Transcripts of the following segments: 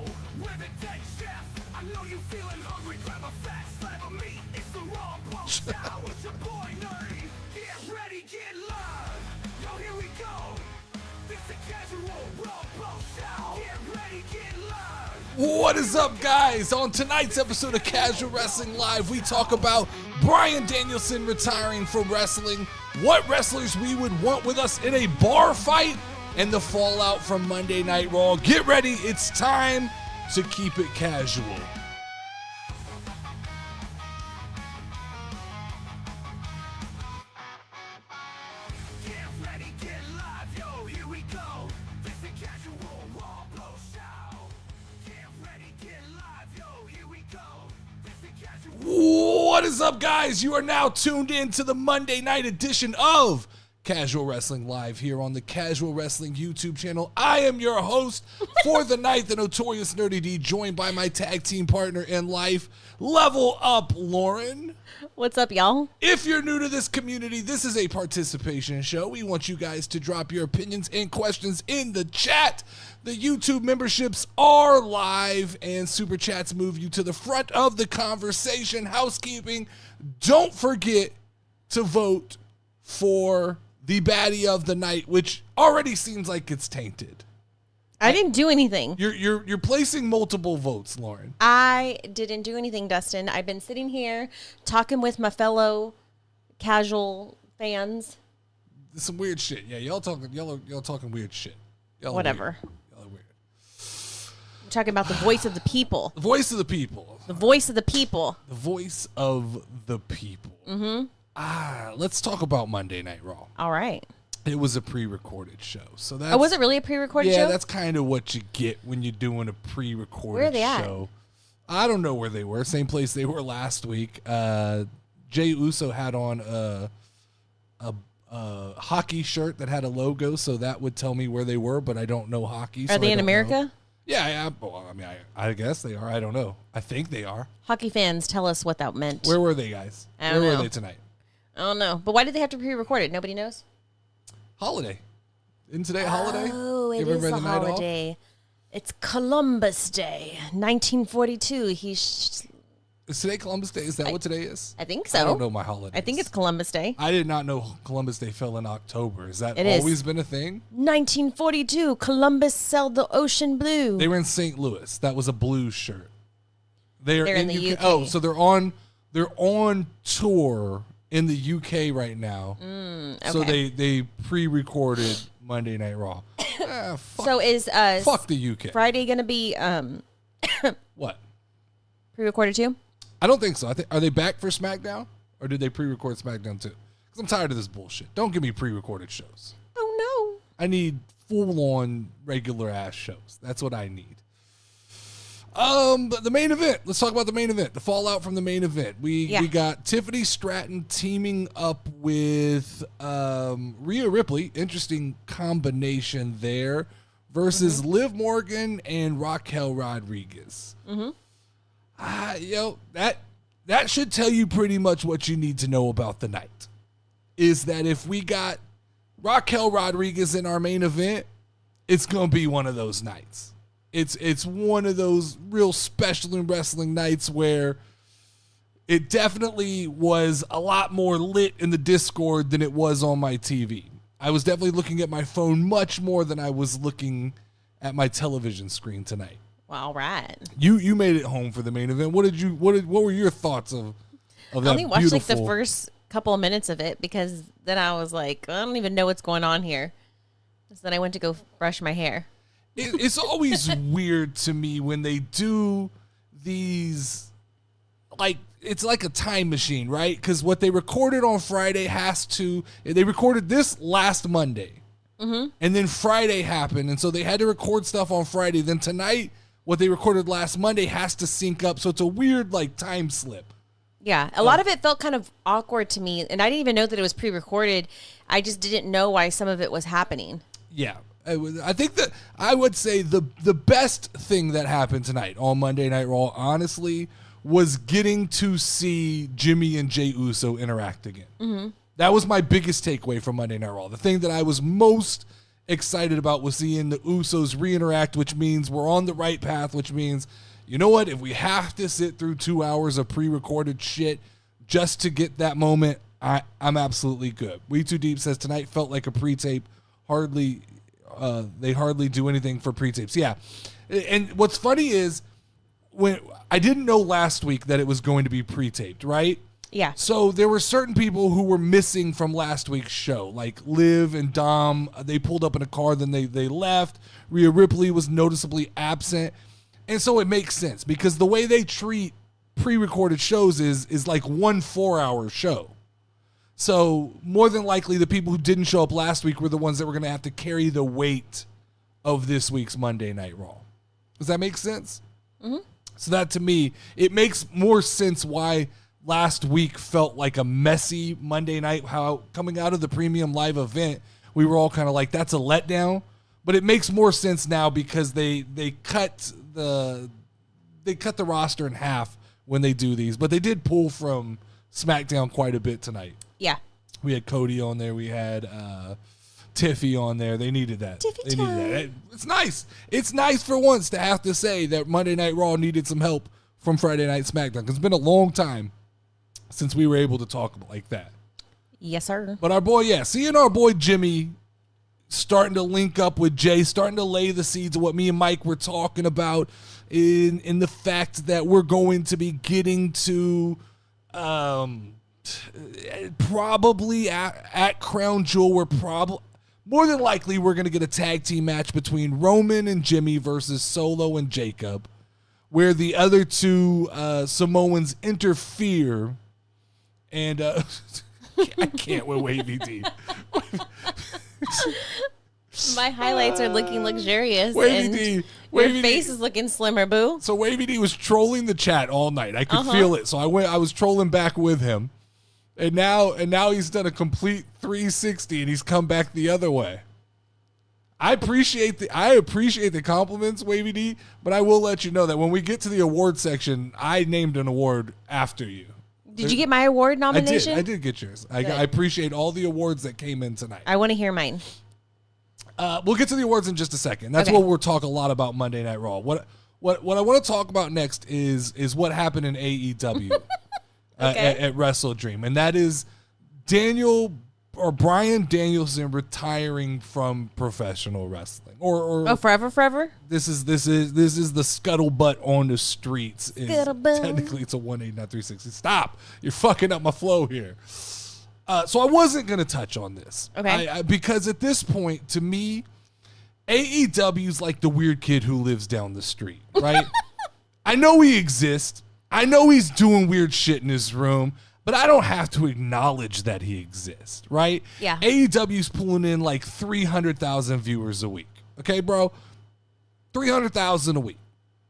go. With a day chef, I know you feeling hungry. Grab a fat slab of meat. It's the raw post out. It's your boy Nerdy. Get ready, get live. Yo, here we go. It's a casual raw post out. Get ready, get live. What is up, guys? On tonight's episode of Casual Wrestling Live, we talk about Bryan Danielson retiring from wrestling, what wrestlers we would want with us in a bar fight, and the fallout from Monday Night Raw. Get ready, it's time to keep it casual. Get ready, get live. Yo, here we go. It's a casual raw post out. Get ready, get live. Yo, here we go. It's a casual. What is up, guys? You are now tuned in to the Monday night edition of Casual Wrestling Live here on the Casual Wrestling YouTube channel. I am your host for the night, the notorious Nerdy D, joined by my tag team partner in life, Level Up Lauren. What's up, y'all? If you're new to this community, this is a participation show. We want you guys to drop your opinions and questions in the chat. The YouTube memberships are live, and Super Chats move you to the front of the conversation. Housekeeping, don't forget to vote for the baddie of the night, which already seems like it's tainted. I didn't do anything. You're placing multiple votes, Lauren. I didn't do anything, Dustin. I've been sitting here talking with my fellow casual fans. Some weird shit. Yeah, y'all talking weird shit. Y'all are Whatever. weird. Y'all are weird. I'm talking about the voice of the people. The voice of the people. The voice of the people. The voice of the people. Mm-hmm. Let's talk about Monday Night Raw. All right. It was a pre-recorded show, so that's. Oh, was it really a pre-recorded show? Yeah, that's kind of what you get when you're doing a pre-recorded Where are they show. I don't know where they were. Same place they were last week. Jey Uso had on a hockey shirt that had a logo, so that would tell me where they were, but I don't know hockey. Are they in America? Know. Yeah. Well, I mean, I guess they are. I don't know. I think they are. Hockey fans, tell us what that meant. Where were they, guys? I don't Where know. were they tonight? I don't know. But why did they have to pre-record it? Nobody knows? Holiday. Isn't today a holiday? Oh, it Give is everybody a the night off? holiday. It's Columbus Day, 1942. Is today Columbus Day? Is that what today is? I think so. I don't know my holidays. I think it's Columbus Day. I did not know Columbus Day fell in October. Has that It is. always been a thing? 1942, Columbus sailed the ocean blue. They were in St. Louis. That was a Blues shirt. They're in the UK. Oh, so they're on tour in the UK right now. So okay. they pre-recorded Monday Night Raw. Fuck, So is fuck the UK. Friday going to be What? pre-recorded too? I don't think so. Are they back for Smackdown, or did they pre-record Smackdown too? Because I'm tired of this bullshit. Don't give me pre-recorded shows. Oh, I need full-on regular ass shows. That's what I need. But the main event. Let's talk about the main event. The fallout from the main event. We got Tiffany Stratton teaming up with Rhea Ripley. Interesting combination there. Versus Liv Morgan and Raquel Rodriguez. That should tell you pretty much what you need to know about the night. Is that if we got Raquel Rodriguez in our main event, it's going to be one of those nights. It's one of those real special in wrestling nights where it definitely was a lot more lit in the Discord than it was on my TV. I was definitely looking at my phone much more than I was looking at my television screen tonight. well, all right. You made it home for the main event. What were your thoughts of that? I only watched beautiful... like the first couple of minutes of it because then I was like, I don't even know what's going on here. So then I went to go brush my hair. It's always weird to me when they do these, like, it's like a time machine, right? Because what they recorded on Friday they recorded this last Monday. And then Friday happened, and so they had to record stuff on Friday. Then tonight, what they recorded last Monday has to sync up, so it's a weird, like, time slip. Yeah, a lot of it felt kind of awkward to me, and I didn't even know that it was pre-recorded. I just didn't know why some of it was happening. Yeah. I think that I would say the best thing that happened tonight on Monday Night Raw, honestly, was getting to see Jimmy and Jey Uso interact again. That was my biggest takeaway from Monday Night Raw. The thing that I was most excited about was seeing the Usos re-interact, which means we're on the right path, which means, you know what, if we have to sit through 2 hours of pre-recorded shit just to get that moment, I'm absolutely good. We Too Deep says tonight felt like a pre-tape. They hardly do anything for pre-tapes. Yeah. And what's funny is when I didn't know last week that it was going to be pre-taped, right? Yeah. So there were certain people who were missing from last week's show, like Liv and Dom. They pulled up in a car, then they left. Rhea Ripley was noticeably absent. And so it makes sense because the way they treat pre-recorded shows is like 1 4-hour show. So more than likely the people who didn't show up last week were the ones that were going to have to carry the weight of this week's Monday Night Raw. Does that make sense? Mm-hmm. So that to me, it makes more sense why last week felt like a messy Monday night, how coming out of the premium live event, we were all kind of like, that's a letdown. But it makes more sense now because they cut the roster in half when they do these. But they did pull from SmackDown quite a bit tonight. Yeah. We had Cody on there. We had Tiffy on there. They needed that. They needed that. It's nice. It's nice for once to have to say that Monday Night Raw needed some help from Friday Night SmackDown because it's been a long time since we were able to talk like that. Yes, sir. But our boy, seeing our boy Jimmy starting to link up with Jay, starting to lay the seeds of what me and Mike were talking about in the fact that we're going to be getting to probably at Crown Jewel, we're probably more than likely we're going to get a tag team match between Roman and Jimmy versus Solo and Jacob, where the other two Samoans interfere. And I can't with Wavy D. My highlights are looking luxurious. Wavy D. Your face is looking slimmer, boo. So Wavy D was trolling the chat all night. I could feel it. So I was trolling back with him. And now he's done a complete 360 and he's come back the other way. I appreciate the compliments, Wavy D, but I will let you know that when we get to the award section, I named an award after you. Did you get my award nomination? I did get yours. I appreciate all the awards that came in tonight. I want to hear mine. We'll get to the awards in just a second. That's okay. what we'll talk a lot about Monday Night Raw. What I want to talk about next is what happened in AEW at Wrestle Dream, and that is Bryan Danielson retiring from professional wrestling, or forever. This is the scuttlebutt on the streets. Scuttlebutt. Technically, it's a 180, not 360. Stop! You're fucking up my flow here. So I wasn't going to touch on this. Okay. Because at this point, to me, AEW's like the weird kid who lives down the street, right? I know he exists. I know he's doing weird shit in his room, but I don't have to acknowledge that he exists, right? Yeah. AEW's pulling in like 300,000 viewers a week. Okay, bro? 300,000 a week.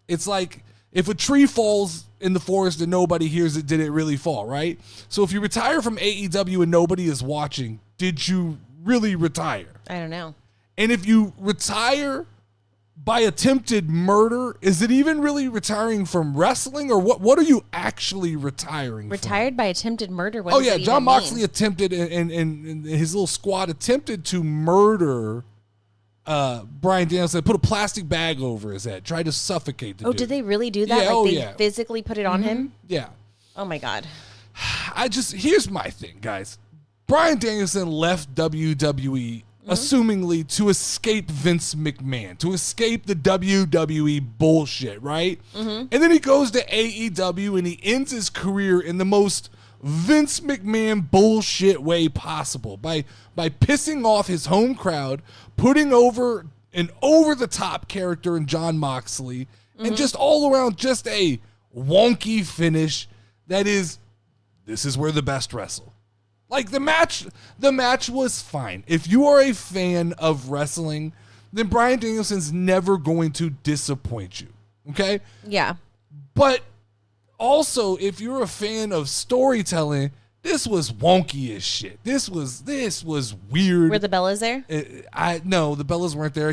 It's like if a tree falls in the forest and nobody hears it, did it really fall, right? So if you retire from AEW and nobody is watching, did you really retire? I don't know. And if you retire by attempted murder, is it even really retiring from wrestling, or what are you actually retiring Retired from? by attempted murder? What Oh, does yeah, that John even Moxley mean? attempted, and his little squad attempted to murder Bryan Danielson, put a plastic bag over his head, tried to suffocate the dude. Did they really do that? Yeah, They physically put it on him? Yeah. Oh, my God. Here's my thing, guys. Bryan Danielson left WWE assumingly to escape Vince McMahon, to escape the WWE bullshit, right? And then he goes to AEW and he ends his career in the most Vince McMahon bullshit way possible by pissing off his home crowd, putting over an over-the-top character in John Moxley, and just all around just a wonky finish that is, this is where the best wrestle. Like the match was fine. If you are a fan of wrestling, then Bryan Danielson's never going to disappoint you. Okay? Yeah. But also, if you're a fan of storytelling, this was wonky as shit. This was weird. Were the Bellas there? No, the Bellas weren't there.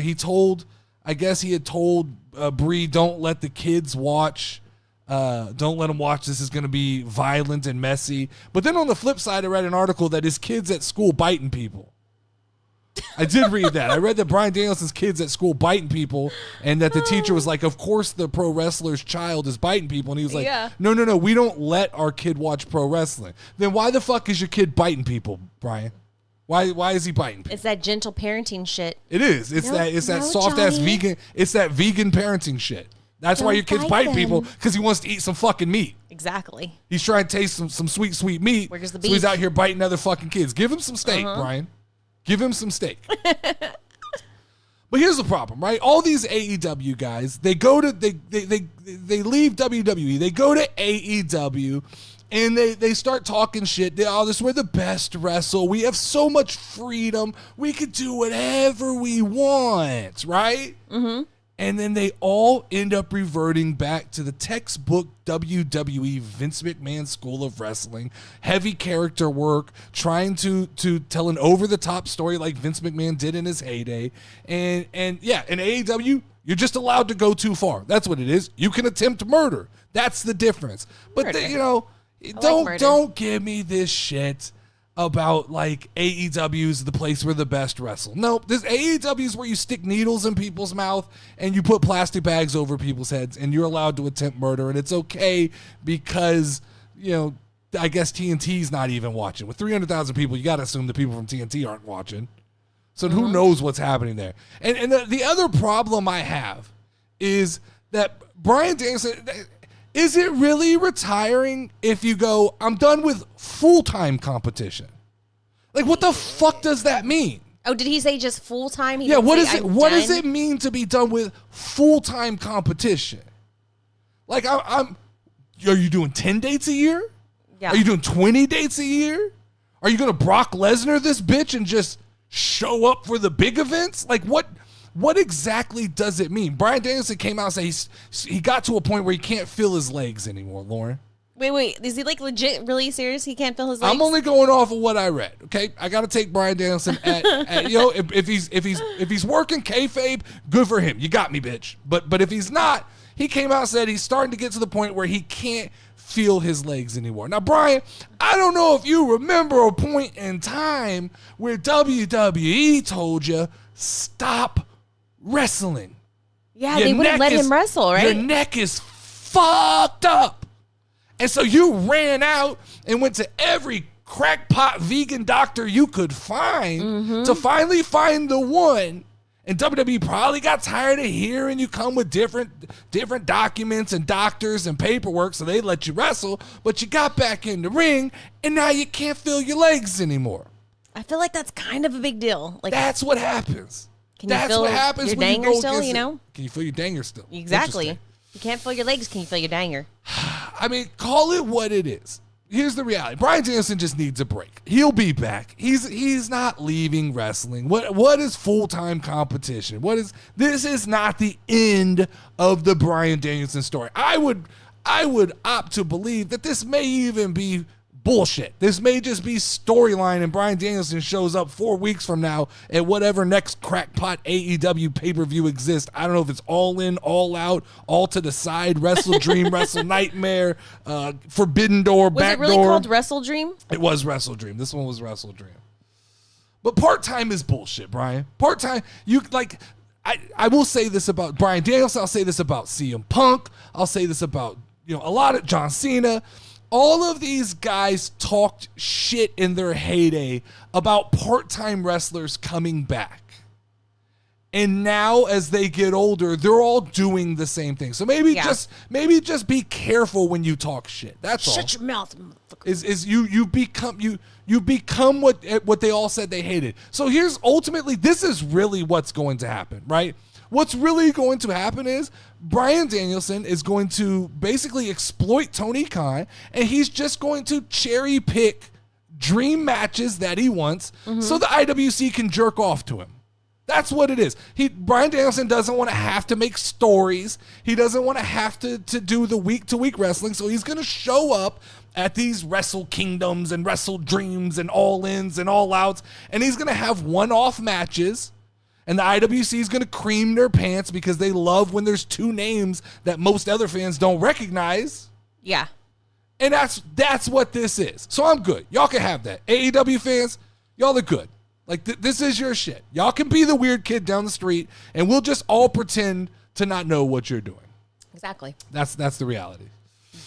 I guess he had told Bree, don't let the kids watch. Don't let them watch. This is going to be violent and messy. But then on the flip side, I read an article that his kid's at school biting people. I did read that. I read that Bryan Danielson's kids at school biting people, and that the teacher was like, of course the pro wrestler's child is biting people. And he was like, Yeah. no, we don't let our kid watch pro wrestling. Then why the fuck is your kid biting people, Brian? Why is he biting people? It's that gentle parenting shit. It is. It's that soft ass Johnny. vegan. It's that vegan parenting shit. That's why Don't your kid's bite biting them. people, because he wants to eat some fucking meat. Exactly. He's trying to taste some sweet meat. Where's the So he's beef? out here biting other fucking kids. Give him some steak, Brian. Give him some steak. But here's the problem, right? All these AEW guys, they go to they leave WWE. They go to AEW and they start talking shit. This we're the best wrestle. We have so much freedom. We could do whatever we want, right? Mm-hmm. And then they all end up reverting back to the textbook WWE Vince McMahon School of Wrestling, heavy character work, trying to tell an over-the-top story like Vince McMahon did in his heyday. And yeah, in AEW, you're just allowed to go too far. That's what it is. You can attempt murder. That's the difference. But don't give me this shit about like AEW's the place where the best wrestle. Nope, this AEW's where you stick needles in people's mouth and you put plastic bags over people's heads and you're allowed to attempt murder, and it's okay because, I guess TNT's not even watching. With 300,000 people, you got to assume the people from TNT aren't watching. So who knows what's happening there? And the other problem I have is that Bryan Danielson, is it really retiring if you go, I'm done with full-time competition? Like, what the fuck does that mean? Oh, did he say just full time? Yeah, what is it? What does it mean to be done with full-time competition? Like, are you doing 10 dates a year? Yeah. Are you doing 20 dates a year? Are you going to Brock Lesnar this bitch and just show up for the big events? Like, what exactly does it mean? Bryan Danielson came out and said he got to a point where he can't feel his legs anymore, Lauren. Wait. Is he like legit really serious? He can't feel his legs? I'm only going off of what I read, okay? I got to take Bryan Danielson at if he's working kayfabe, good for him. You got me, bitch. But if he's not, he came out and said he's starting to get to the point where he can't feel his legs anymore. Now, Brian, I don't know if you remember a point in time where WWE told you, stop wrestling. Yeah, they wouldn't let him wrestle, right? Your neck is fucked up. And so you ran out and went to every crackpot vegan doctor you could find to finally find the one. And WWE probably got tired of hearing you come with different documents and doctors and paperwork, so they let you wrestle. But you got back in the ring, and now you can't feel your legs anymore. I feel like that's kind of a big deal. Like, that's what happens. Can you feel what happens your when you danger go still, against Can you feel your danger still? Exactly. Interesting. You can't feel your legs. Can you feel your danger? I mean, call it what it is. Here's the reality. Bryan Danielson just needs a break. He'll be back. He's not leaving wrestling. What is full-time competition? This is not the end of the Bryan Danielson story. I would opt to believe that this may even be bullshit. This may just be storyline, and Bryan Danielson shows up 4 weeks from now at whatever next crackpot AEW pay-per-view exists. I don't know if it's All In, All Out, All to the Side, Wrestle Dream, Wrestle Nightmare, Forbidden Door, Back Door. Was it really called Wrestle Dream? It was Wrestle Dream. This one was Wrestle Dream. But part-time is bullshit, Brian. Part-time, I will say this about Bryan Danielson. I'll say this about CM Punk. I'll say this about, a lot of John Cena. All of these guys talked shit in their heyday about part-time wrestlers coming back. And now as they get older, they're all doing the same thing. So maybe just be careful when you talk shit. That's all. Shut your mouth, motherfucker. Is you become what they all said they hated. So here's ultimately, this is really what's going to happen, right? What's really going to happen is Bryan Danielson is going to basically exploit Tony Khan, and he's just going to cherry pick dream matches that he wants so the IWC can jerk off to him. That's what it is. Bryan Danielson doesn't want to have to make stories. He doesn't want to have to do the week-to-week wrestling, so he's going to show up at these Wrestle Kingdoms and Wrestle Dreams and All-Ins and All-Outs, and he's going to have one-off matches. And the IWC is going to cream their pants because they love when there's two names that most other fans don't recognize. Yeah. And that's what this is. So I'm good. Y'all can have that. AEW fans, y'all are good. Like, this is your shit. Y'all can be the weird kid down the street, and we'll just all pretend to not know what you're doing. Exactly. That's the reality.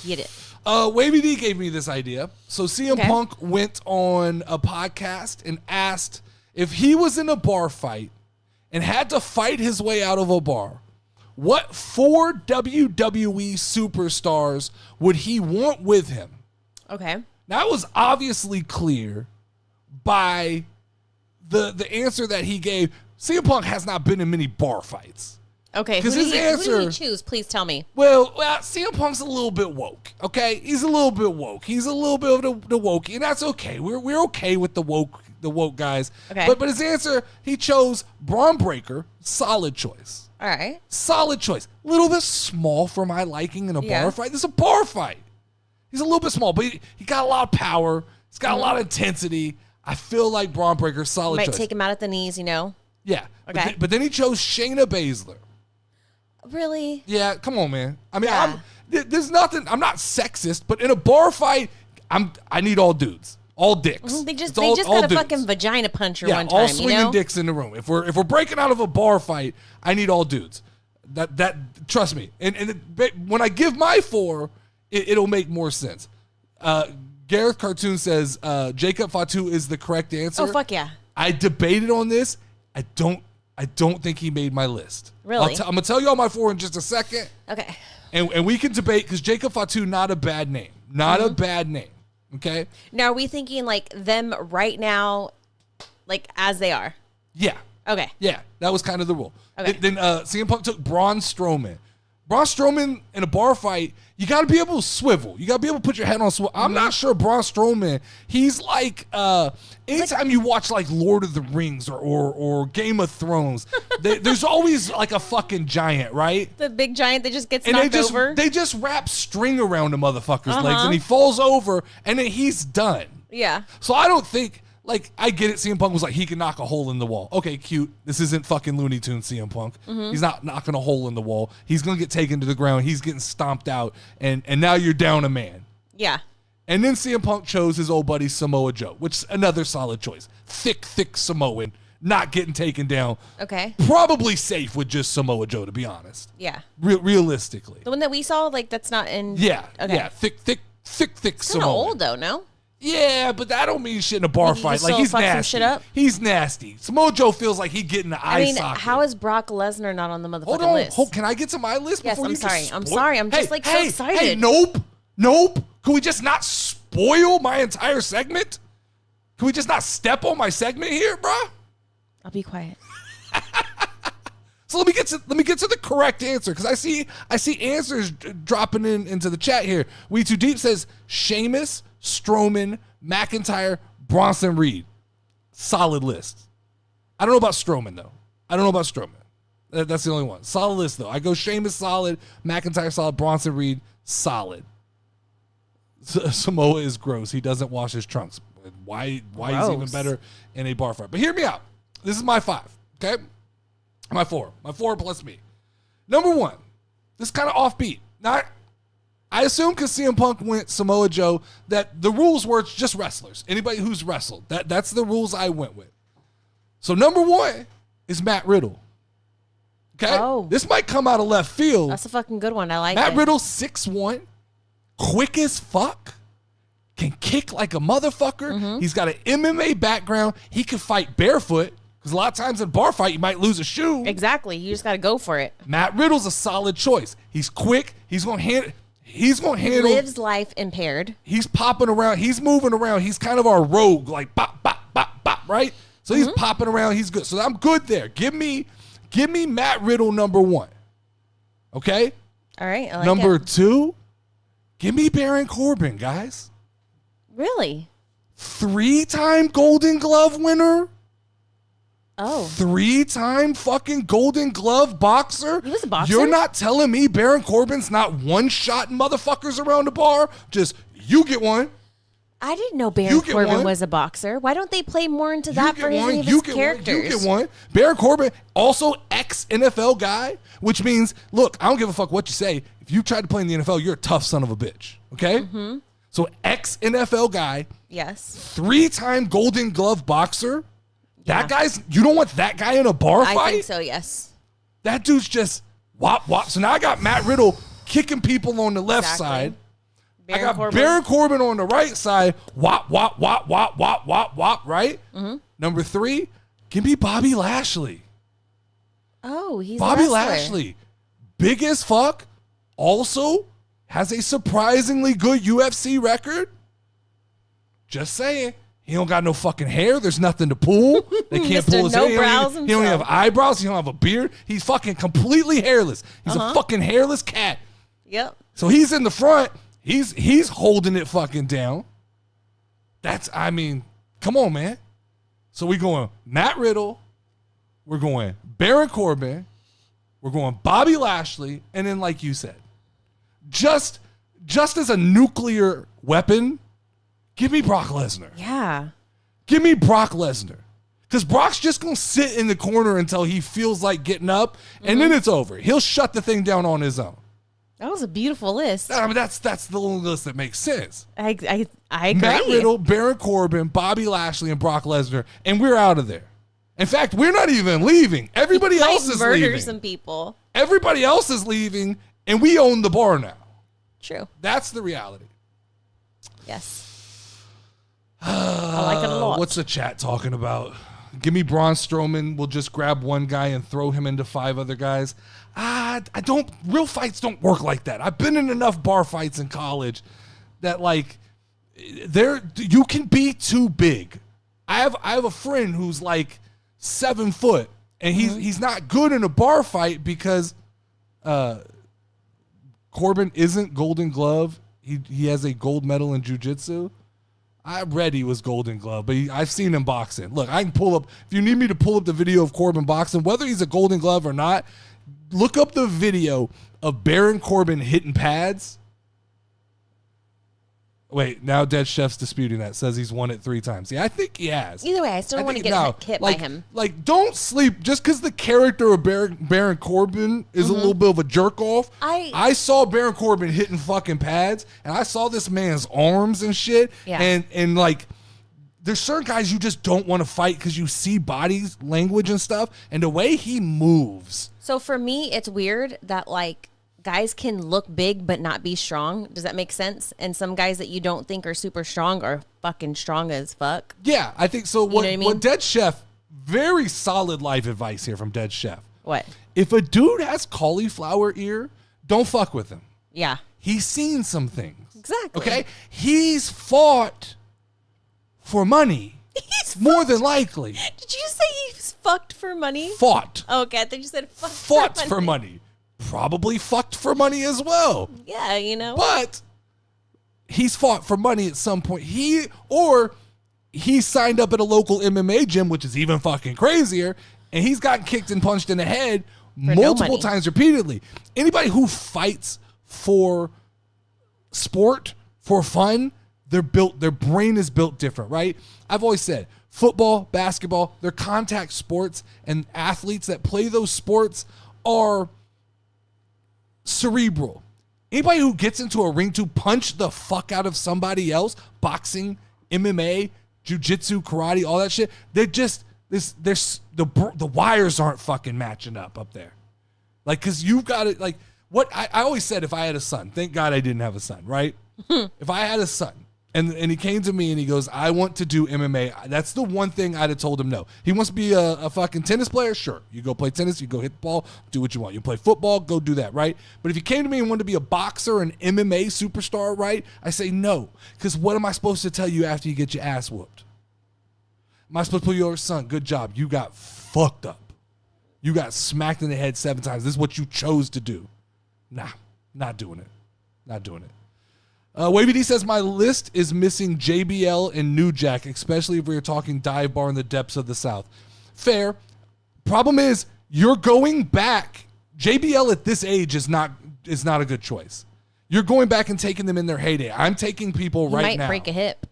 Get it. Wavy D gave me this idea. So CM Okay. Punk went on a podcast and asked if he was in a bar fight and had to fight his way out of a bar, what 4 WWE superstars would he want with him? Okay. Now, it was obviously clear by the answer that he gave. CM Punk has not been in many bar fights. Okay. 'Cause Who his did answer- he choose? Please tell me. Well, CM Punk's a little bit woke, okay? He's a little bit woke. He's a little bit of the wokey, and that's okay. We're okay with the woke guys. Okay. But his answer, he chose Braun Breaker. Solid choice. All right. Solid choice. A little bit small for my liking in a Yeah. bar fight. This is a bar fight. He's a little bit small, but he got a lot of power. He's got a lot of intensity. I feel like Braun Breaker, solid Might choice. take him out at the knees, you know. Yeah. Okay. But then he chose Shayna Baszler. Really? Yeah, come on, man. I mean, Yeah. there's nothing. I'm not sexist, but in a bar fight, I need all dudes, all dicks. They just It's all got a dudes. fucking vagina puncher Yeah, one all time, you swinging know? dicks in the room. If we're breaking out of a bar fight, I need all dudes. That trust me. When I give my 4, it'll make more sense. Gareth Cartoon says Jacob Fatu is the correct answer. Oh, fuck yeah. I debated on this. I don't think he made my list. Really? I'm gonna tell you all my 4 in just a second. Okay. And we can debate because Jacob Fatu, not a bad name. Not a bad name. Okay? Now, are we thinking like them right now, like as they are? Yeah. Okay. Yeah. That was kind of the rule. Okay. Then CM Punk took Braun Strowman. Braun Strowman in a bar fight, you got to be able to swivel. You got to be able to put your head on swivel. I'm not sure Braun Strowman, he's like, anytime you watch like Lord of the Rings or Game of Thrones, there's always like a fucking giant, right? The big giant that just gets And knocked over. they just wrap string around the motherfucker's legs and he falls over and then he's done. Yeah. So I don't think, like, I get it. CM Punk was like, he can knock a hole in the wall. Okay, cute. This isn't fucking Looney Tunes, CM Punk. He's not knocking a hole in the wall. He's going to get taken to the ground. He's getting stomped out. And now you're down a man. Yeah. And then CM Punk chose his old buddy Samoa Joe, which is another solid choice. Thick Samoan, not getting taken down. Okay. Probably safe with just Samoa Joe, to be honest. Yeah. Realistically. The one that we saw, like that's not in. Yeah. Okay. Yeah. Thick Kind of Samoan. old though, no? Yeah, but that don't mean shit in a bar Think he fight. can Like, still he's fuck some nasty. shit up? He's nasty. Samoa Joe feels like he getting the eye I mean, socket. how is Brock Lesnar not on the motherfucking Hold on. list? Can I get to my list Yes, before I'm you sorry. just I'm spoil- sorry. I'm just, like, so excited. Hey, nope. Can we just not spoil my entire segment? Can we just not step on my segment here, bruh? I'll be quiet. So let me get to the correct answer because I see answers dropping into the chat here. We Too Deep says Sheamus, Strowman, McIntyre, Bronson Reed. Solid list. I don't know about Strowman though. That's the only one. Solid list though. I go Sheamus solid, McIntyre solid, Bronson Reed solid. Samoa is gross. He doesn't wash his trunks. Why he's even better in a bar fight. But hear me out. This is my 5. Okay. My 4 plus me. Number 1, this is kind of offbeat. Now, I assume because CM Punk went Samoa Joe that the rules were it's just wrestlers. Anybody who's wrestled. That's the rules I went with. So number 1 is Matt Riddle. Okay? Oh. This might come out of left field. That's a fucking good one. I like Matt it. Riddle, 6'1", quick as fuck, can kick like a motherfucker. He's got an MMA background. He can fight barefoot. Because a lot of times in a bar fight, you might lose a shoe. Exactly. You just got to go for it. Matt Riddle's a solid choice. He's quick. He's going to handle. Lives life impaired. He's popping around. He's moving around. He's kind of our rogue, like bop, bop, bop, bop, right? So he's popping around. He's good. So I'm good there. Give me Matt Riddle number 1. Okay? All right. I like Number it. 2, give me Baron Corbin, guys. Really? 3-time Golden Glove winner. Oh. 3-time fucking Golden Glove boxer. He was a boxer? You're not telling me Baron Corbin's not one-shotting motherfuckers around the bar? Just, you get one. I didn't know Baron You get Corbin one. was a boxer. Why don't they play more into You that get for one. any of You his get characters? one. You get one. Baron Corbin, also ex-NFL guy, which means, look, I don't give a fuck what you say. If you tried to play in the NFL, you're a tough son of a bitch. Okay? So ex-NFL guy, Yes. 3-time Golden Glove boxer. That guy's, you don't want that guy in a bar fight? I think so, yes. That dude's just whop, whop. So now I got Matt Riddle kicking people on the left side. I got Baron Corbin on the right side. Whop, whop, whop, whop, whop, whop, whop, right? Mm-hmm. Number 3, give me Bobby Lashley. Oh, he's Bobby a Lashley. Big as fuck. Also has a surprisingly good UFC record. Just saying. He don't got no fucking hair. There's nothing to pull. They can't pull his hair. He don't even have eyebrows. He don't have a beard. He's fucking completely hairless. He's a fucking hairless cat. Yep. So he's in the front. He's holding it fucking down. I mean, come on, man. So we going Matt Riddle. We're going Baron Corbin. We're going Bobby Lashley. And then, like you said, just as a nuclear weapon, give me Brock Lesnar. Yeah. Give me Brock Lesnar. Because Brock's just going to sit in the corner until he feels like getting up, and then it's over. He'll shut the thing down on his own. That was a beautiful list. I mean, that's the only list that makes sense. I agree. Matt Riddle, Baron Corbin, Bobby Lashley, and Brock Lesnar, and we're out of there. In fact, we're not even leaving. Everybody else is murder leaving. Some people. Everybody else is leaving, and we own the bar now. True. That's the reality. Yes. I like it a lot. What's the chat talking about? Give me Braun Strowman. We'll just grab one guy and throw him into 5 other guys. Real fights don't work like that. I've been in enough bar fights in college that you can be too big. I have a friend who's like 7 foot and he's not good in a bar fight because Corbin isn't Golden Glove. He has a gold medal in jiu-jitsu. I read he was Golden Glove, but I've seen him boxing. Look, I can pull up, if you need me to pull up the video of Corbin boxing, whether he's a Golden Glove or not, look up the video of Baron Corbin hitting pads. Wait, now Dead Chef's disputing that. Says he's won it 3 times. Yeah, I think he has. Either way, I still want to get hit by him. Like, don't sleep. Just because the character of Baron Corbin is a little bit of a jerk off. I saw Baron Corbin hitting fucking pads, and I saw this man's arms and shit. Yeah. And like, there's certain guys you just don't want to fight because you see body language and stuff, and the way he moves. So for me, it's weird that, like, guys can look big but not be strong. Does that make sense? And some guys that you don't think are super strong are fucking strong as fuck. Yeah, I think so. What, you know what I mean? What Dead Chef, very solid life advice here from Dead Chef. What? If a dude has cauliflower ear, don't fuck with him. Yeah. He's seen some things. Exactly. Okay? He's fought for money. More than likely. Did you say he's fucked for money? Fought. Oh, okay, I thought you said fucked Fought for money. for money. Probably fucked for money as well. Yeah, you know. But he's fought for money at some point. He signed up at a local MMA gym, which is even fucking crazier, and he's gotten kicked and punched in the head multiple times repeatedly. Anybody who fights for sport, for fun, their brain is built different, right? I've always said football, basketball, they're contact sports, and athletes that play those sports are cerebral. Anybody who gets into a ring to punch the fuck out of somebody else, boxing, MMA, jiu-jitsu, karate, all that shit, they're just the wires aren't fucking matching up there. Like, cause you've got it. Like, what I always said, if I had a son, thank God I didn't have a son, right? If I had a son and he came to me and he goes, I want to do MMA, that's the one thing I'd have told him no. He wants to be a fucking tennis player? Sure. You go play tennis, you go hit the ball, do what you want. You play football, go do that, right? But if he came to me and wanted to be a boxer, an MMA superstar, right? I say no. Because what am I supposed to tell you after you get your ass whooped? Am I supposed to put your son, good job, you got fucked up. You got smacked in the head 7 times. This is what you chose to do. Nah, not doing it. Not doing it. Wavy D says, my list is missing JBL and New Jack, especially if we are talking dive bar in the depths of the South. Fair. Problem is, you're going back. JBL at this age is not a good choice. You're going back and taking them in their heyday. I'm taking people right now. You might break a hip.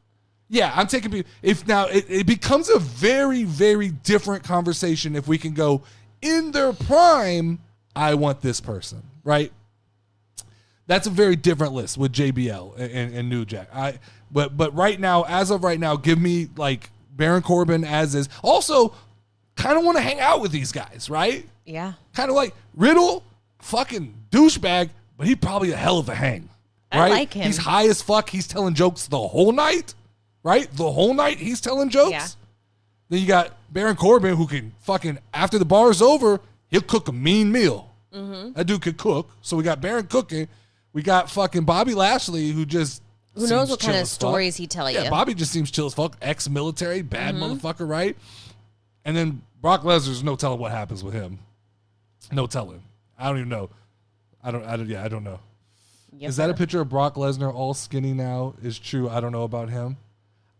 Yeah, I'm taking people. If now it becomes a very, very different conversation if we can go in their prime, I want this person, right? That's a very different list with JBL and New Jack. But right now, as of right now, give me like Baron Corbin as is. Also, kind of want to hang out with these guys, right? Yeah. Kind of like Riddle, fucking douchebag, but he probably a hell of a hang, right? I like him. He's high as fuck. He's telling jokes the whole night, right? The whole night he's telling jokes. Yeah. Then you got Baron Corbin who can fucking, after the bar's over, he'll cook a mean meal. That dude could cook. So we got Baron cooking. We got fucking Bobby Lashley who just Who knows seems what chill kind of as fuck. stories he tell you? Yeah, Bobby just seems chill as fuck. Ex-military, bad motherfucker, right? And then Brock Lesnar's no telling what happens with him. No telling. I don't even know. I don't know. Yes, Is that a sir. picture of Brock Lesnar all skinny now? Is true. I don't know about him.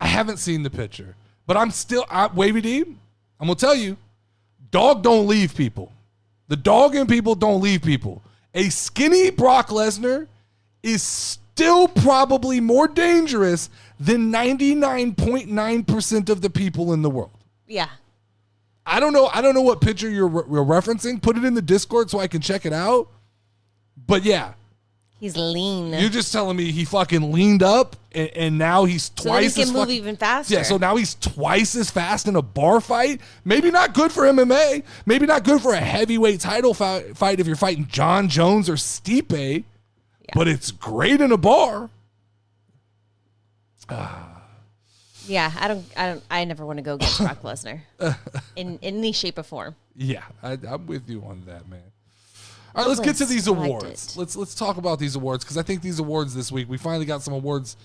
I haven't seen the picture, but I'm still Wavy D. I'm gonna tell you, dog don't leave people. The dog in people don't leave people. A skinny Brock Lesnar is still probably more dangerous than 99.9% of the people in the world. Yeah. I don't know what picture you're referencing. Put it in the Discord so I can check it out. But yeah, He's lean. you're just telling me he fucking leaned up and now he's so that he twice can as move fucking, even faster. yeah, so now he's twice as fast in a bar fight. Maybe not good for MMA. Maybe not good for a heavyweight title fight if you're fighting John Jones or Stipe. But it's great in a bar. Yeah, I never want to go against Brock Lesnar in any shape or form. Yeah, I'm with you on that, man. All right, let's get to these I liked awards. it. Let's talk about these awards because I think these awards this week, we finally got some awards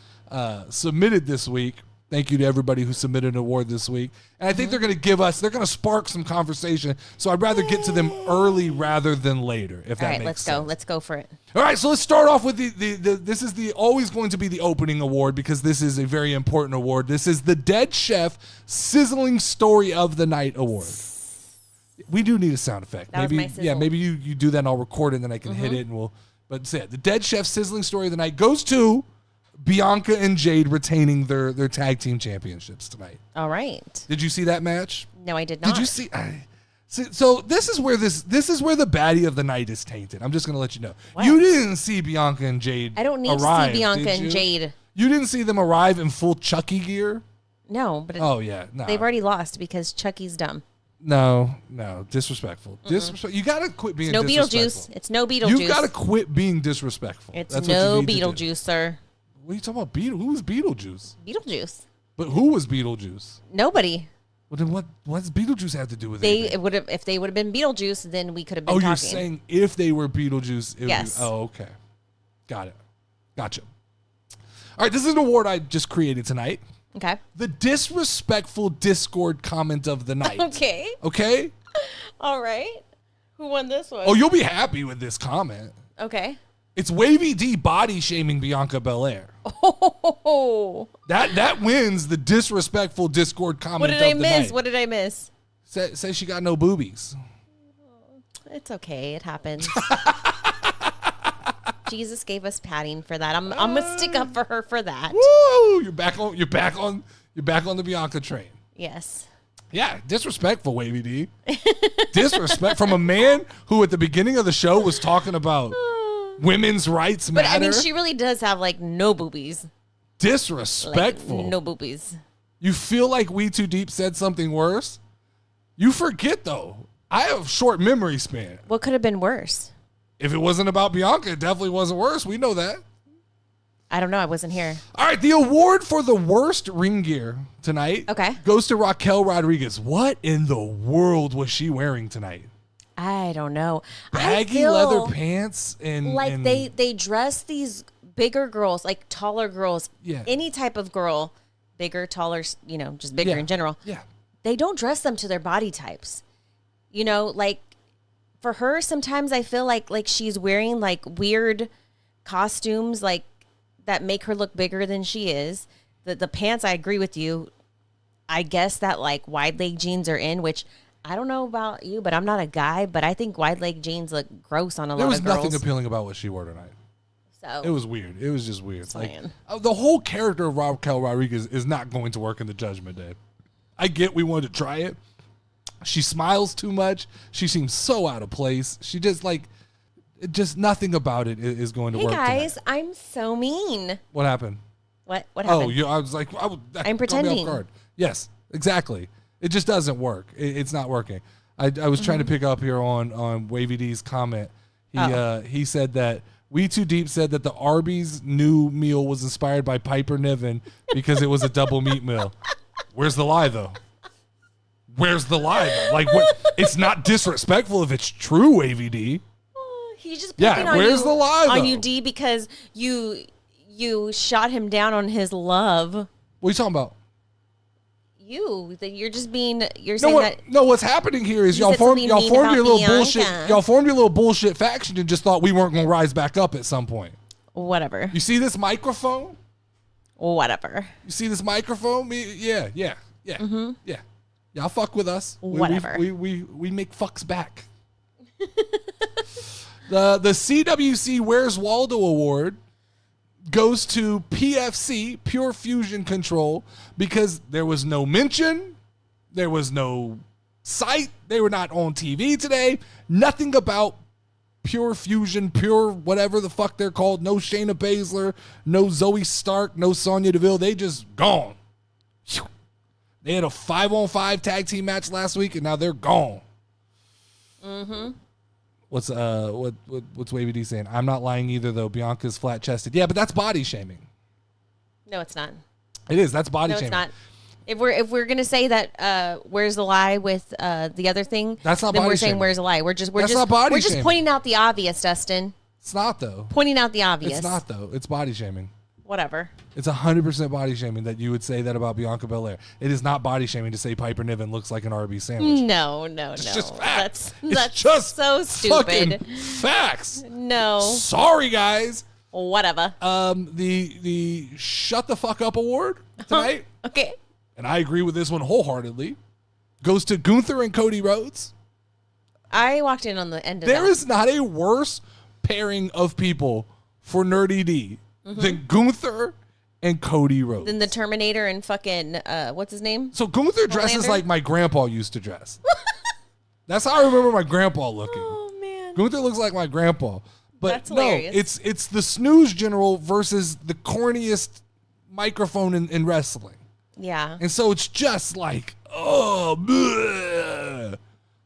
submitted this week. Thank you to everybody who submitted an award this week. And I think they're going to spark some conversation. So I'd rather get to them early rather than later, if All that right, makes let's sense. go. Let's go for it. All right, so let's start off with this is always going to be the opening award because this is a very important award. This is the Dead Chef Sizzling Story of the Night Award. We do need a sound effect. That was maybe my sizzle. yeah, maybe you do that and I'll record it and then I can hit it and we'll but say the Dead Chef Sizzling Story of the Night goes to Bianca and Jade retaining their tag team championships tonight. All right. Did you see that match? No, I did not. Did you see? So this is where the baddie of the night is tainted. I'm just gonna let you know. What? You didn't see Bianca and Jade. I don't need arrive, to see Bianca did and you? Jade. You didn't see them arrive in full Chucky gear. No, but Oh yeah, no, they've already lost because Chucky's dumb. no, disrespectful. Disrespect. You gotta quit being No disrespectful. Beetlejuice. It's no Beetlejuice. You gotta quit being disrespectful. It's That's no what you need to do. Beetlejuice, sir. What are you talking about? Who was Beetlejuice? Beetlejuice. But who was Beetlejuice? Nobody. Well, then what does Beetlejuice have to do with They anything? would have if they would have been Beetlejuice, then we could have been Oh, talking. you're saying if they were Beetlejuice, it would Yes. be, oh, okay. Got it. Gotcha. All right, this is an award I just created tonight. Okay. The disrespectful Discord comment of the night. Okay. Okay? All right. Who won this one? Oh, you'll be happy with this comment. Okay. It's Wavy D body shaming Bianca Belair. Oh. That wins the disrespectful Discord comment What did of I the miss? night. What did I miss? Say she got no boobies. It's okay. It happens. Jesus gave us padding for that. I'm gonna stick up for her for that. Woo! You're back on the Bianca train. Yes. Yeah, disrespectful, Wavy D. Disrespect from a man who at the beginning of the show was talking about women's rights But matter. I mean, she really does have like no boobies. Like, Disrespectful. no boobies. You feel like We Too Deep said something worse? You forget, though. I have short memory span. What could have been worse? If it wasn't about Bianca, it definitely wasn't worse. We know that. I don't know. I wasn't here. All right, the award for the worst ring gear tonight goes to Raquel Rodriguez. What in the world was she wearing tonight? I don't know. Baggy I feel leather pants and like and they dress these bigger girls, like taller girls. Yeah. Any type of girl, bigger, taller, just bigger Yeah. in general. Yeah. They don't dress them to their body types. Like for her, sometimes I feel like she's wearing like weird costumes like that make her look bigger than she is. The pants, I agree with you. I guess that like wide leg jeans are in, which I don't know about you, but I'm not a guy, but I think wide leg jeans look gross on a There lot was of girls. nothing appealing about what she wore tonight. So It was weird. It was just weird. Saying. The whole character of Raquel Rodriguez is not going to work in the Judgment Day. I get we wanted to try it. She smiles too much. She seems so out of place. She just nothing about it is going to hey work. guys, tonight. I'm so mean. What happened? What Oh, happened? I was like, that I'm caught me off pretending. guard. Yes, Exactly. It just doesn't work. It's not working. I was trying to pick up here on Wavy D's comment. He said that We Too Deep said that the Arby's new meal was inspired by Piper Niven because it was a double meat meal. Where's the lie, though? Where's the lie, though? Like, what? It's not disrespectful if it's true, Wavy D. He's just picking on where's you, the lie, on though? you, D, because you shot him down on his love. What are you talking about? You're just being. You're saying that. No, what's happening here is You y'all said formed something mean your about little Bianca. bullshit. Y'all formed your little bullshit faction and just thought we weren't going to rise back up at some point. Whatever. You see this microphone? Whatever. You see this microphone? Yeah. Y'all fuck with us. Whatever. We make fucks back. The CWC Where's Waldo Award goes to PFC, Pure Fusion Control, because there was no mention, there was no site, they were not on TV today, nothing about Pure Fusion, Pure whatever the fuck they're called, no Shayna Baszler, no Zoe Stark, no Sonya Deville, they just gone. They had a 5-on-5 tag team match last week, and now they're gone. Mm-hmm. What's Wavy D saying? I'm not lying either, though. Bianca's flat chested. Yeah, but that's body shaming. No, it's not. It is. That's body shaming. No, it's not. If we're gonna say that, where's the lie with the other thing? That's not then body we're saying shaming. where's the lie. We're just shaming. pointing out the obvious, Dustin. It's not though. Pointing out the obvious. It's not though. It's body shaming. Whatever. It's 100% body shaming that you would say that about Bianca Belair. It is not body shaming to say Piper Niven looks like an Arby's sandwich. No. It's just facts. That's just so stupid. Fucking facts. No. Sorry, guys. Whatever. The Shut the Fuck Up award tonight, Okay. and I agree with this one wholeheartedly, goes to Gunther and Cody Rhodes. I walked in on the end of There that. is not a worse pairing of people for Nerdy D than Gunther and Cody Rhodes. Then the Terminator and fucking what's his name? So Gunther dresses Homelander? like my grandpa used to dress. That's how I remember my grandpa looking. Oh man. Gunther looks like my grandpa. But That's no, hilarious. it's the snooze general versus the corniest microphone in wrestling. Yeah. And so it's just like, bleh.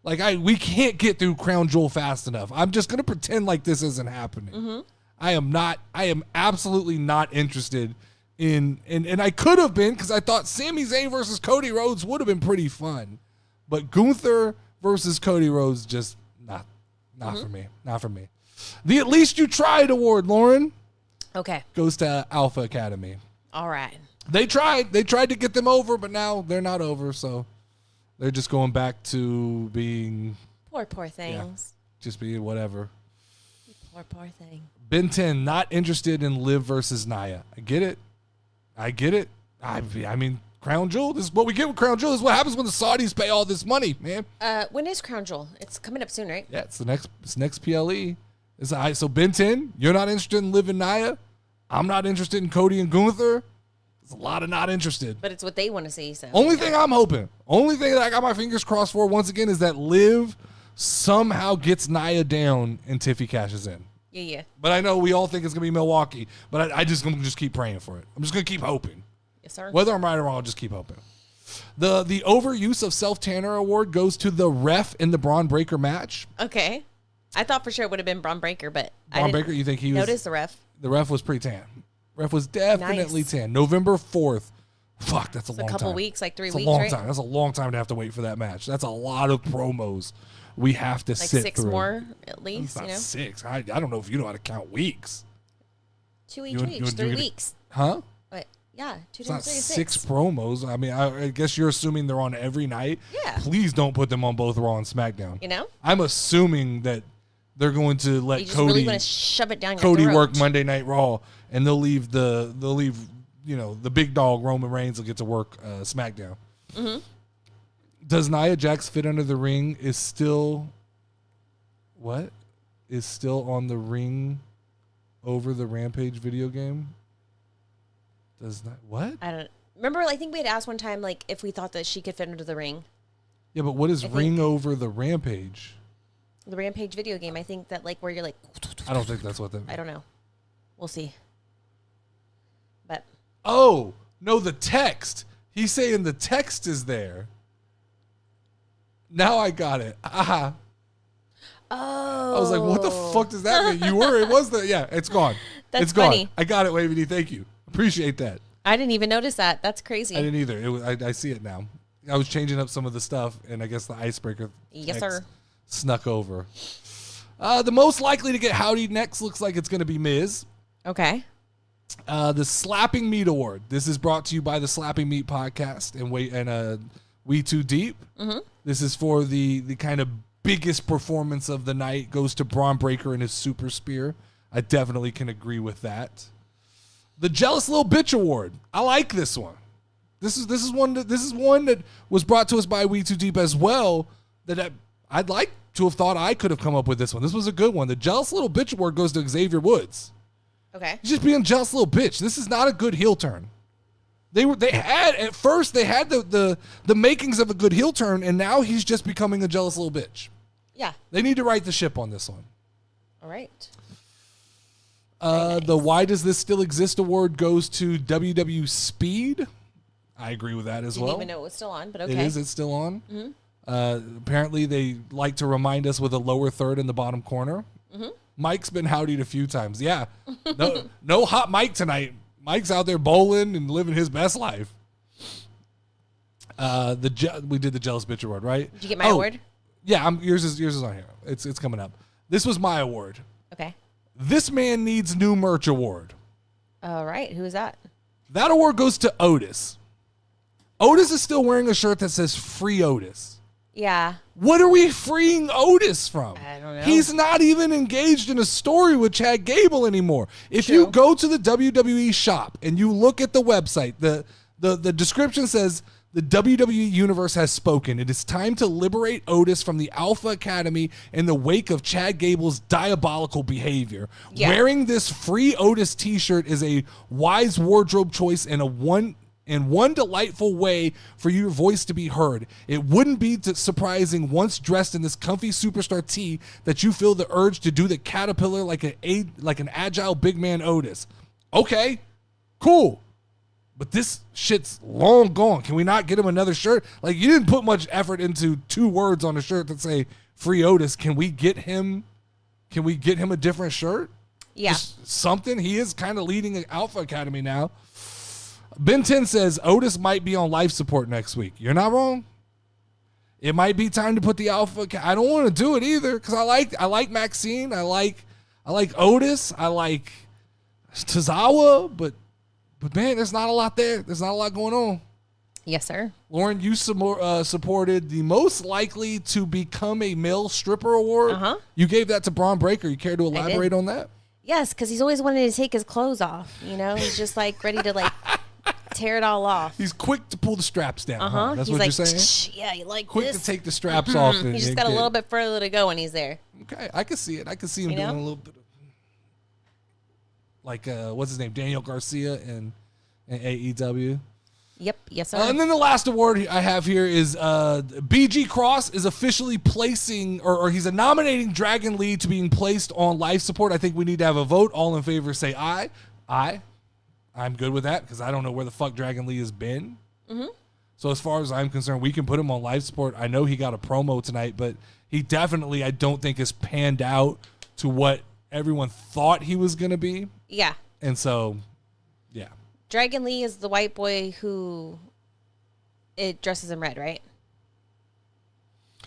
Like we can't get through Crown Jewel fast enough. I'm just gonna pretend like this isn't happening. Mm-hmm. I am absolutely not interested in and I could have been because I thought Sami Zayn versus Cody Rhodes would have been pretty fun. But Gunther versus Cody Rhodes just not for me. Not for me. The At Least You Tried award, Lauren, Okay. goes to Alpha Academy. All right. They tried to get them over, but now they're not over, so they're just going back to being Poor things. just being whatever. Poor thing. Ben 10, not interested in Liv versus Nia. I get it. I mean, Crown Jewel, this is what we get with Crown Jewel. This is what happens when the Saudis pay all this money, man. When is Crown Jewel? It's coming up soon, right? Yeah, it's next PLE. So Ben 10, you're not interested in Liv and Nia. I'm not interested in Cody and Gunther. There's a lot of not interested. But it's what they want to see. So Only thing I'm hoping, only thing that I got my fingers crossed for once again is that Liv somehow gets Nia down and Tiffy cashes in. Yeah. But I know we all think it's going to be Milwaukee, but I'm just going to keep praying for it. I'm just going to keep hoping. Yes, sir. Whether I'm right or wrong, I'll just keep hoping. The overuse of Self-Tanner award goes to the ref in the Braun Breaker match. Okay. I thought for sure it would have been Braun Breaker, but I Braun didn't Breaker, you think he was? notice the ref. The ref was pretty tan. Ref was definitely Nice. tan. November 4th. Fuck, that's a long time. A couple weeks, like 3 That's weeks, a long right? time. That's a long time to have to wait for that match. That's a lot of promos we have to Like sit 6 through. more at It's least, not you know? 6. I don't know if you know how to count weeks. 2 each You would- week, you would- 3 you're gonna- weeks. Huh? But yeah, 2 It's not times 3 is 6 promos. I mean, I guess you're assuming they're on every night. Yeah. Please don't put them on both Raw and SmackDown. You know? I'm assuming that they're going to let You just Cody really want to shove it down your Cody throat. work Monday Night Raw, and they'll leave the big dog Roman Reigns will get to work SmackDown. Mm-hmm. Does Nia Jax fit under the ring? Is still on the ring over the Rampage video game? Does not what? I don't remember. I think we had asked one time, like, if we thought that she could fit under the ring. Yeah, but what is I ring think- over the Rampage? The Rampage video game. I think that, like, where you're like, I don't think that's what that. I don't know. We'll see. But Oh no, the text. He's saying the text is there. Now I got it. Aha. Oh. I was like, what the fuck does that mean? It was the, yeah, it's gone. That's it's gone. funny. I got it, Wavy D. Thank you. Appreciate that. I didn't even notice that. That's crazy. I didn't either. I see it now. I was changing up some of the stuff, and I guess the icebreaker Yes, text sir. snuck over. The most likely to get howdy next looks like it's going to be Miz. Okay. The Slapping Meat Award. This is brought to you by the Slapping Meat Podcast and We Too Deep. Mm-hmm. This is for the kind of biggest performance of the night. Goes to Braun Breaker and his Super Spear. I definitely can agree with that. The Jealous Little Bitch Award. I like this one. This is one that was brought to us by We Too Deep as well. That I'd like to have thought I could have come up with this one. This was a good one. The Jealous Little Bitch Award goes to Xavier Woods. Okay. He's just being a jealous little bitch. This is not a good heel turn. They had the makings of a good heel turn, and now he's just becoming a jealous little bitch. Yeah. They need to right the ship on this one. All right. Nice. The Why Does This Still Exist award goes to WW Speed. I agree with that as well. Didn't even know it was still on, but okay. It is. It's still on. Mm-hmm. Apparently, they like to remind us with a lower third in the bottom corner. Mm-hmm. Mike's been howdied a few times. Yeah. No hot Mike tonight. Mike's out there bowling and living his best life. We did the Jealous Bitch Award, right? Did you get my award? Yeah, yours is on here. It's coming up. This was my award. Okay. This Man Needs New Merch Award. All right. Who is that? That award goes to Otis. Otis is still wearing a shirt that says Free Otis. Yeah. What are we freeing Otis from? I don't know. He's not even engaged in a story with Chad Gable anymore. If you go to the WWE shop and you look at the website, the description says the WWE Universe has spoken. It is time to liberate Otis from the Alpha Academy in the wake of Chad Gable's diabolical behavior. Yeah. Wearing this Free Otis t-shirt is a wise wardrobe choice and one delightful way for your voice to be heard. It wouldn't be surprising once dressed in this comfy superstar tee that you feel the urge to do the caterpillar like an agile big man Otis. Okay, cool. But this shit's long gone. Can we not get him another shirt? Like, you didn't put much effort into 2 words on a shirt that say Free Otis. Can we get him a different shirt? Yeah. Just something. He is kind of leading an Alpha Academy now. Ben 10 says Otis might be on life support next week. You're not wrong. It might be time to put the Alpha. I don't want to do it either because I like Maxine. I like Otis. I like Tozawa, but man, there's not a lot there. There's not a lot going on. Yes, sir. Lauren, you supported the most likely to become a male stripper award. Uh-huh. You gave that to Braun Breaker. You care to elaborate on that? Yes, because he's always wanted to take his clothes off. You know, he's just like ready to like tear it all off. He's quick to pull the straps down. Uh-huh. That's he's what like, you're saying? Yeah, you like Quick this? to take the straps off. And, He's just got a little bit further to go when he's there. Okay, I can see it. I can see him doing a little bit of like what's his name? Daniel Garcia in AEW. Yep. Yes, sir. And then the last award I have here is BG Cross is officially placing, or he's nominating Dragon Lee to being placed on life support. I think we need to have a vote. All in favor say aye. Aye. I'm good with that because I don't know where the fuck Dragon Lee has been. Mm-hmm. So as far as I'm concerned, we can put him on life support. I know he got a promo tonight, but he definitely, I don't think, has panned out to what everyone thought he was going to be. Yeah. And so, yeah. Dragon Lee is the white boy who it dresses in red, right?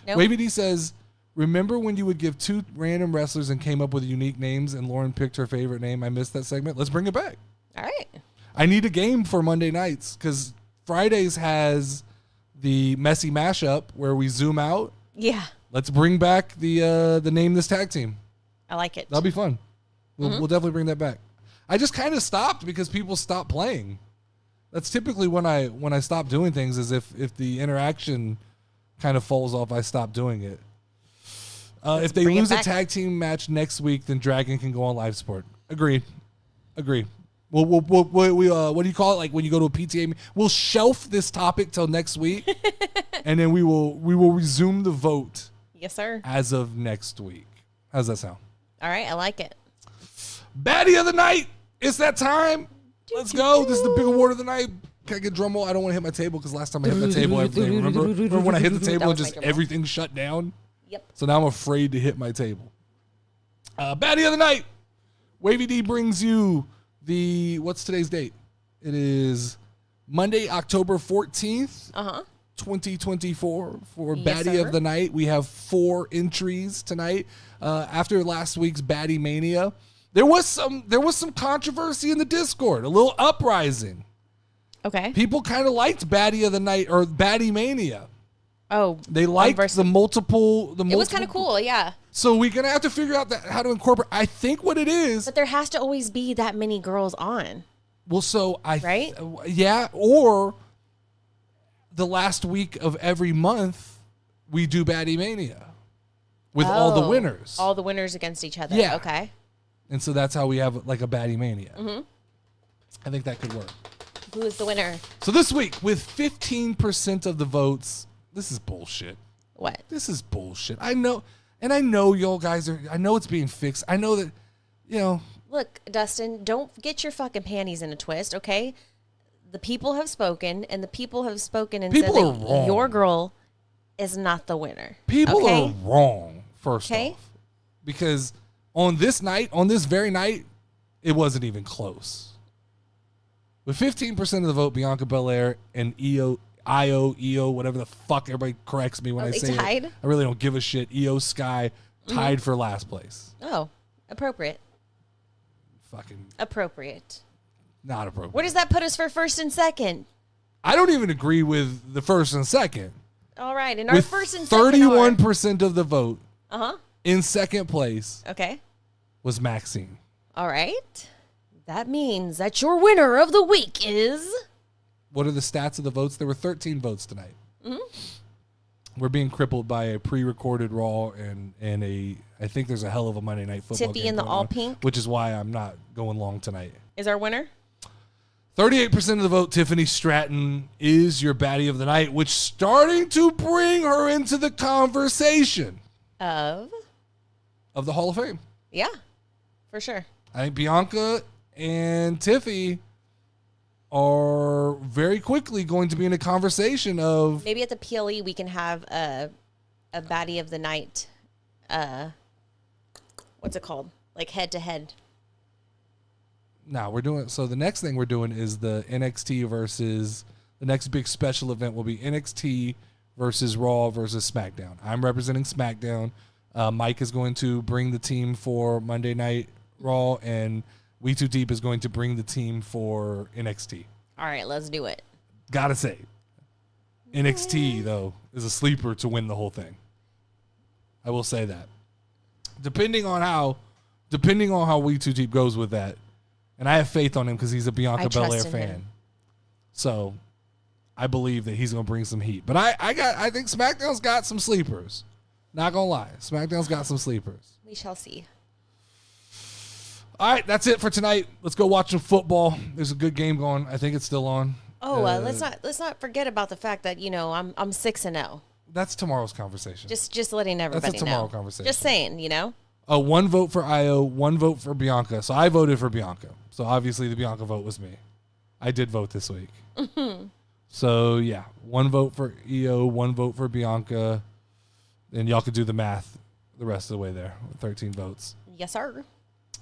No. Wavy D says, remember when you would give 2 random wrestlers and came up with unique names and Lauren picked her favorite name? I missed that segment. Let's bring it back. All right. I need a game for Monday nights because Fridays has the messy mashup where we zoom out. Yeah. Let's bring back the name this tag team. I like it. That'll be fun. We'll definitely bring that back. I just kind of stopped because people stopped playing. That's typically when I stop doing things, is if the interaction kind of falls off, I stop doing it. If they lose a tag team match next week, then Dragon can go on live support. Agreed. We'll what do you call it? Like when you go to a PTA, we'll shelf this topic till next week, and then we will resume the vote. Yes, sir. As of next week. How's that sound? All right, I like it. Baddie of the night. It's that time. Let's go. This is the big award of the night. Can I get drum roll? I don't want to hit my table because last time I hit my table, everything. Remember when I hit the table and was just my drum roll. everything shut down? Yep. So now I'm afraid to hit my table. Baddie of the night. Wavy D brings you what's today's date? It is Monday, October 14th. 2024 for Yes, Baddie sir. of the Night. We have 4 entries tonight. After last week's Baddie Mania, there was some controversy in the Discord, a little uprising. Okay. People kind of liked Baddie of the Night or Baddie Mania. Oh, They liked the multiple. it was kind of cool, yeah. So we're gonna have to figure out how to incorporate. I think what it is. But there has to always be that many girls on. Well, so Right? Yeah, or the last week of every month we do Baddie Mania with all the Oh, winners. All the winners against each other. Yeah. Okay. And so that's how we have like a Baddie Mania. Mm-hmm. I think that could work. Who is the winner? So this week, with 15% of the votes, this is bullshit. What? This is bullshit. I know, and I know y'all guys are, I know it's being fixed. I know that, Look, Dustin, don't get your fucking panties in a twist, okay? The people have spoken, and the people have spoken and People said are that wrong. your girl is not the winner. people okay? are wrong, first Okay. off. Because on this very night, it wasn't even close. With 15% of the vote, Bianca Belair and EO, whatever the fuck everybody corrects me when I they say tied? it. I really don't give a shit. EO Sky tied for last place. Oh, appropriate. Fucking Appropriate. not appropriate. Where does that put us for first and second? I don't even agree with the first and second. All right, in our With first and second 31% of the vote, Uh-huh. in second place Okay. was Maxine. All right. That means that your winner of the week is... What are the stats of the votes? There were 13 votes tonight. We're being crippled by a pre-recorded Raw and I think there's a hell of a Monday Night Football Tiffy game in the going all on, pink? which is why I'm not going long tonight. Is our winner? 38% of the vote, Tiffany Stratton is your baddie of the night, which starting to bring her into the conversation Of? of the Hall of Fame. Yeah, for sure. I think Bianca and Tiffy are very quickly going to be in a conversation of Maybe at the PLE we can have a baddie of the night. What's it called? Like head to head. we're doing so the next thing we're doing is the NXT versus the next big special event will be NXT versus Raw versus SmackDown. I'm representing SmackDown. Mike is going to bring the team for Monday Night Raw, and We Too Deep is going to bring the team for NXT. All right, let's do it. Gotta say, NXT though is a sleeper to win the whole thing. I will say that. Depending on how We Too Deep goes with that, and I have faith on him because he's a Bianca I trust Belair in fan. him. So I believe that he's gonna bring some heat. But I think SmackDown's got some sleepers. Not gonna lie, SmackDown's got some sleepers. We shall see. All right, that's it for tonight. Let's go watch some football. There's a good game going. I think it's still on. Oh, let's not forget about the fact that I'm 6-0. That's tomorrow's conversation. Just letting everybody know. tomorrow conversation. Just saying, One vote for Io, one vote for Bianca. So I voted for Bianca. So obviously the Bianca vote was me. I did vote this week. So yeah, one vote for Io, one vote for Bianca, and y'all could do the math the rest of the way there with 13 votes. Yes, sir.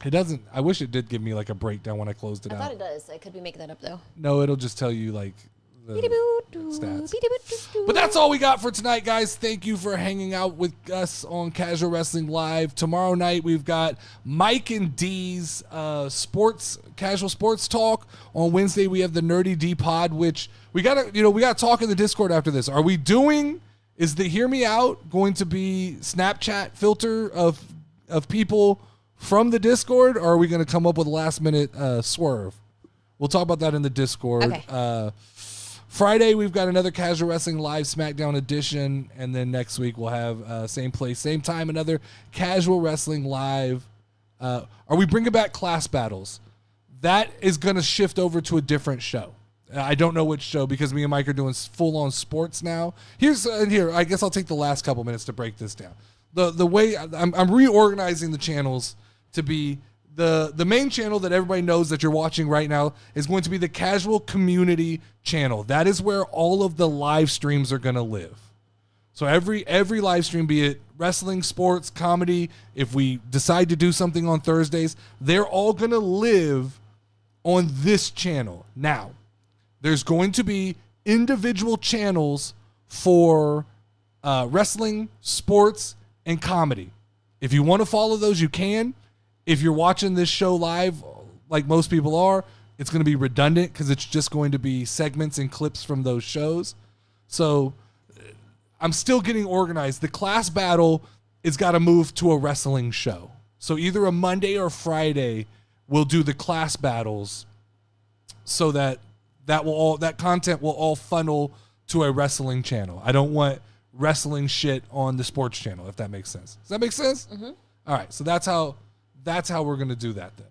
It doesn't. I wish it did give me like a breakdown when I closed it I out. thought it does. I could be making that up though. No, it'll just tell you like the stats. But that's all we got for tonight, guys. Thank you for hanging out with us on Casual Wrestling Live. Tomorrow night we've got Mike and D's casual sports talk. On Wednesday we have the Nerdy D Pod, which we gotta talk in the Discord after this. Are we doing? Is the Hear Me Out going to be Snapchat filter of people from the Discord, or are we going to come up with a last minute swerve? We'll talk about that in the Discord. Okay. Friday, we've got another Casual Wrestling Live SmackDown edition, and then next week we'll have same place, same time, another Casual Wrestling Live. Are we bringing back Class Battles? That is going to shift over to a different show. I don't know which show because me and Mike are doing full-on sports now. Here, I guess I'll take the last couple minutes to break this down. The way I'm reorganizing the channels to be The main channel that everybody knows that you're watching right now is going to be the Casual Community channel. That is where all of the live streams are going to live. So every live stream, be it wrestling, sports, comedy, if we decide to do something on Thursdays, they're all going to live on this channel. Now, there's going to be individual channels for wrestling, sports, and comedy. If you want to follow those, you can. If you're watching this show live, like most people are, it's going to be redundant because it's just going to be segments and clips from those shows. So I'm still getting organized. The class battle is got to move to a wrestling show. So either a Monday or Friday, we'll do the class battles so that that content will all funnel to a wrestling channel. I don't want wrestling shit on the sports channel, if that makes sense. Does that make sense? Mm-hmm. All right, so that's how we're gonna do that then.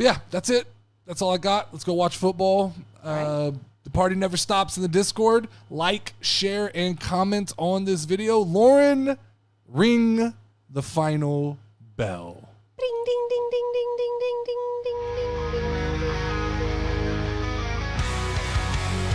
Yeah, that's it. That's all I got. Let's go watch football. Right. The party never stops in the Discord. Like, share, and comment on this video. Lauren, ring the final bell. Ding, ding, ding, ding, ding.